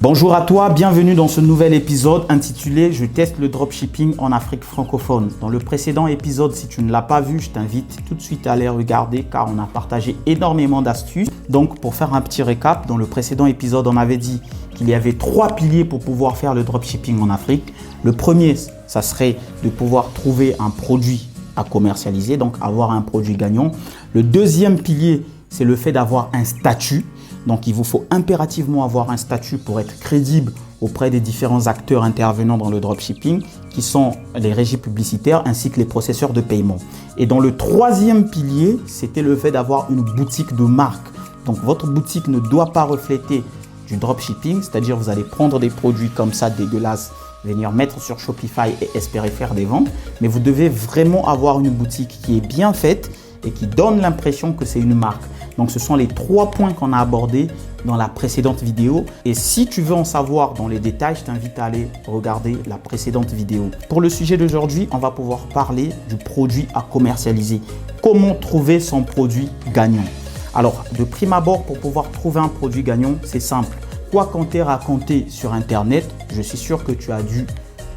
Bonjour à toi, bienvenue dans ce nouvel épisode intitulé « Je teste le dropshipping en Afrique francophone ». Dans le précédent épisode, si tu ne l'as pas vu, je t'invite tout de suite à aller regarder car on a partagé énormément d'astuces. Donc pour faire un petit récap, dans le précédent épisode, on avait dit qu'il y avait 3 piliers pour pouvoir faire le dropshipping en Afrique. Le premier, ça serait de pouvoir trouver un produit à commercialiser, donc avoir un produit gagnant. Le deuxième pilier, c'est le fait d'avoir un statut. Donc, il vous faut impérativement avoir un statut pour être crédible auprès des différents acteurs intervenant dans le dropshipping, qui sont les régies publicitaires ainsi que les processeurs de paiement. Et dans le troisième pilier, c'était le fait d'avoir une boutique de marque. Donc, votre boutique ne doit pas refléter du dropshipping, c'est-à-dire vous allez prendre des produits comme ça dégueulasses, venir mettre sur Shopify et espérer faire des ventes, mais vous devez vraiment avoir une boutique qui est bien faite et qui donne l'impression que c'est une marque. Donc, ce sont les 3 points qu'on a abordés dans la précédente vidéo. Et si tu veux en savoir dans les détails, je t'invite à aller regarder la précédente vidéo. Pour le sujet d'aujourd'hui, on va pouvoir parler du produit à commercialiser. Comment trouver son produit gagnant? Alors, de prime abord, pour pouvoir trouver un produit gagnant, c'est simple. Quoi qu'on t'ait raconté sur Internet, je suis sûr que tu as dû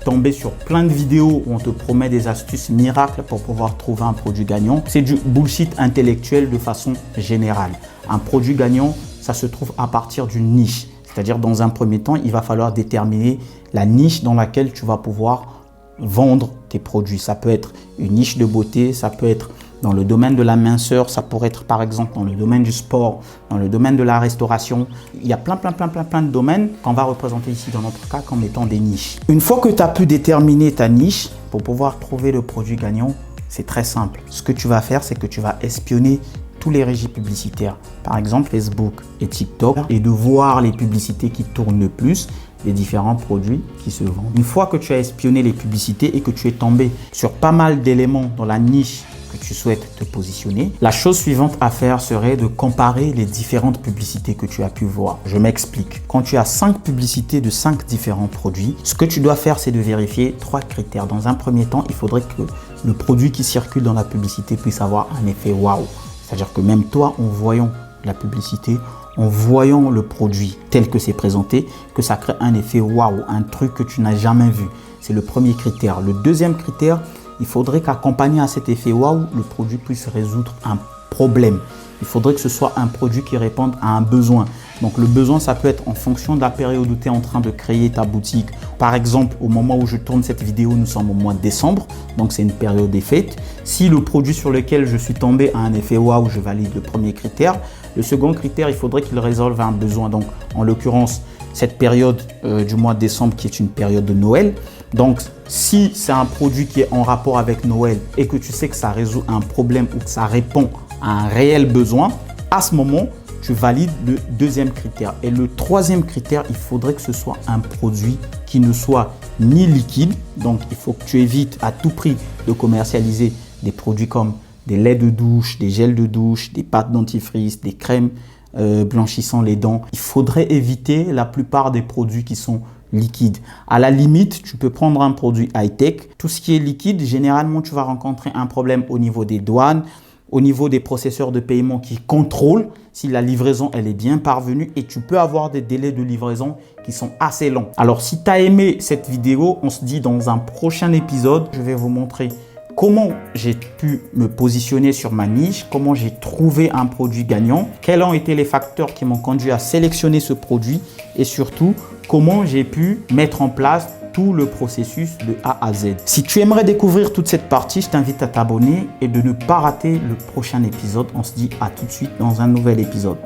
tomber sur plein de vidéos où on te promet des astuces miracles pour pouvoir trouver un produit gagnant. C'est du bullshit intellectuel de façon générale. Un produit gagnant, ça se trouve à partir d'une niche. C'est-à-dire, dans un premier temps, il va falloir déterminer la niche dans laquelle tu vas pouvoir vendre tes produits. Ça peut être une niche de beauté, ça peut être dans le domaine de la minceur, ça pourrait être par exemple dans le domaine du sport, dans le domaine de la restauration. Il y a plein de domaines qu'on va représenter ici dans notre cas comme étant des niches. Une fois que tu as pu déterminer ta niche, pour pouvoir trouver le produit gagnant, c'est très simple. Ce que tu vas faire, c'est que tu vas espionner tous les régies publicitaires, par exemple Facebook et TikTok, et de voir les publicités qui tournent le plus, les différents produits qui se vendent. Une fois que tu as espionné les publicités et que tu es tombé sur pas mal d'éléments dans la niche que tu souhaites te positionner, la chose suivante à faire serait de comparer les différentes publicités que tu as pu voir. Je m'explique. Quand tu as 5 publicités de 5 différents produits, ce que tu dois faire, c'est de vérifier 3 critères. Dans un premier temps, il faudrait que le produit qui circule dans la publicité puisse avoir un effet waouh. C'est-à-dire que même toi, en voyant la publicité, en voyant le produit tel que c'est présenté, que ça crée un effet waouh, un truc que tu n'as jamais vu. C'est le premier critère. Le deuxième critère, il faudrait qu'accompagné à cet effet waouh, le produit puisse résoudre un problème. Il faudrait que ce soit un produit qui réponde à un besoin. Donc le besoin, ça peut être en fonction de la période où tu es en train de créer ta boutique. Par exemple, au moment où je tourne cette vidéo, nous sommes au mois de décembre. Donc c'est une période des fêtes. Si le produit sur lequel je suis tombé a un effet waouh, je valide le premier critère. Le second critère, il faudrait qu'il résolve un besoin. Donc en l'occurrence, cette période du mois de décembre qui est une période de Noël. Donc, si c'est un produit qui est en rapport avec Noël et que tu sais que ça résout un problème ou que ça répond à un réel besoin, à ce moment, tu valides le deuxième critère. Et le troisième critère, il faudrait que ce soit un produit qui ne soit ni liquide. Donc, il faut que tu évites à tout prix de commercialiser des produits comme des laits de douche, des gels de douche, des pâtes dentifrice, des crèmes blanchissant les dents. Il faudrait éviter la plupart des produits qui sont liquide. À la limite, tu peux prendre un produit high-tech. Tout ce qui est liquide, généralement, tu vas rencontrer un problème au niveau des douanes, au niveau des processeurs de paiement qui contrôlent si la livraison elle est bien parvenue et tu peux avoir des délais de livraison qui sont assez longs. Alors, si tu as aimé cette vidéo, on se dit dans un prochain épisode, je vais vous montrer comment j'ai pu me positionner sur ma niche, comment j'ai trouvé un produit gagnant, quels ont été les facteurs qui m'ont conduit à sélectionner ce produit et surtout, comment j'ai pu mettre en place tout le processus de A à Z. Si tu aimerais découvrir toute cette partie, je t'invite à t'abonner et de ne pas rater le prochain épisode. On se dit à tout de suite dans un nouvel épisode.